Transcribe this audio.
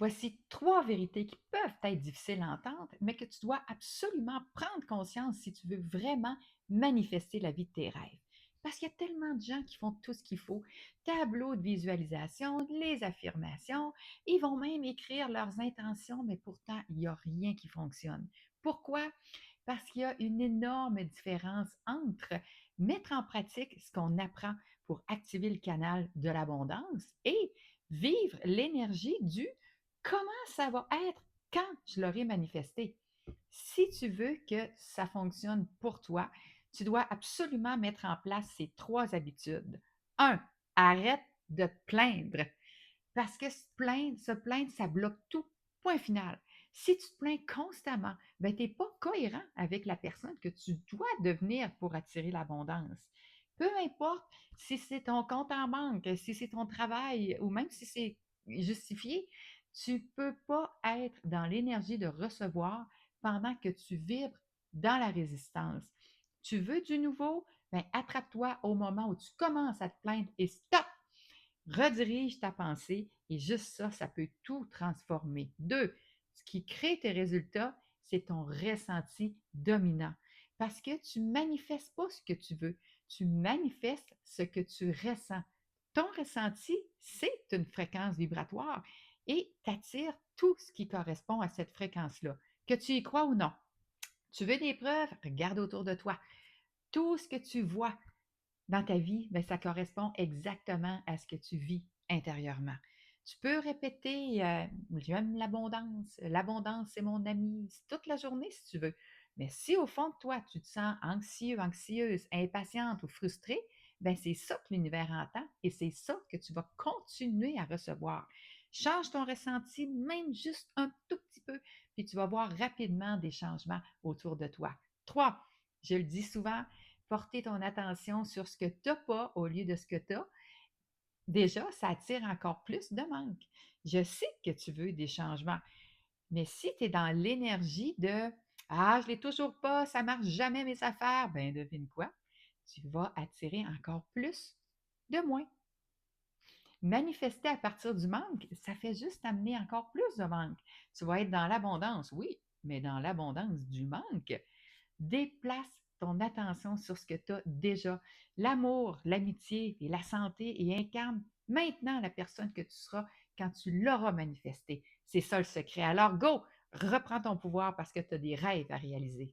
Voici trois vérités qui peuvent être difficiles à entendre, mais que tu dois absolument prendre conscience si tu veux vraiment manifester la vie de tes rêves. Parce qu'il y a tellement de gens qui font tout ce qu'il faut. Tableau de visualisation, les affirmations, ils vont même écrire leurs intentions, mais pourtant, il n'y a rien qui fonctionne. Pourquoi? Parce qu'il y a une énorme différence entre mettre en pratique ce qu'on apprend pour activer le canal de l'abondance et vivre l'énergie du comment ça va être quand je l'aurai manifesté. Si tu veux que ça fonctionne pour toi, tu dois absolument mettre en place ces trois habitudes. Un, arrête de te plaindre. Parce que se plaindre, ça bloque tout. Point final. Si tu te plains constamment, ben, tu n'es pas cohérent avec la personne que tu dois devenir pour attirer l'abondance. Peu importe si c'est ton compte en banque, si c'est ton travail ou même si c'est justifié, tu ne peux pas être dans l'énergie de recevoir pendant que tu vibres dans la résistance. Tu veux du nouveau? Ben, attrape-toi au moment où tu commences à te plaindre et stop! Redirige ta pensée et juste ça, ça peut tout transformer. Deux, ce qui crée tes résultats, c'est ton ressenti dominant. Parce que tu ne manifestes pas ce que tu veux, tu manifestes ce que tu ressens. Ton ressenti, c'est une fréquence vibratoire et t'attires tout ce qui correspond à cette fréquence-là, que tu y crois ou non. Tu veux des preuves? Regarde autour de toi. Tout ce que tu vois dans ta vie, ben, ça correspond exactement à ce que tu vis intérieurement. Tu peux répéter j'aime l'abondance c'est mon ami toute la journée si tu veux. Mais si au fond de toi, tu te sens anxieux, anxieuse, impatiente ou frustrée, ben c'est ça que l'univers entend et c'est ça que tu vas continuer à recevoir. Change ton ressenti, même juste un tout petit peu, puis tu vas voir rapidement des changements autour de toi. Trois, je le dis souvent, porter ton attention sur ce que tu n'as pas au lieu de ce que tu as, déjà, ça attire encore plus de manque. Je sais que tu veux des changements, mais si tu es dans l'énergie de ah, je ne l'ai toujours pas, ça ne marche jamais mes affaires, ben devine quoi? Tu vas attirer encore plus de moins. Manifester à partir du manque, ça fait juste amener encore plus de manque. Tu vas être dans l'abondance, oui, mais dans l'abondance du manque. Déplace ton attention sur ce que tu as déjà, l'amour, l'amitié et la santé, et incarne maintenant la personne que tu seras quand tu l'auras manifesté. C'est ça le secret. Alors, go, reprends ton pouvoir parce que tu as des rêves à réaliser.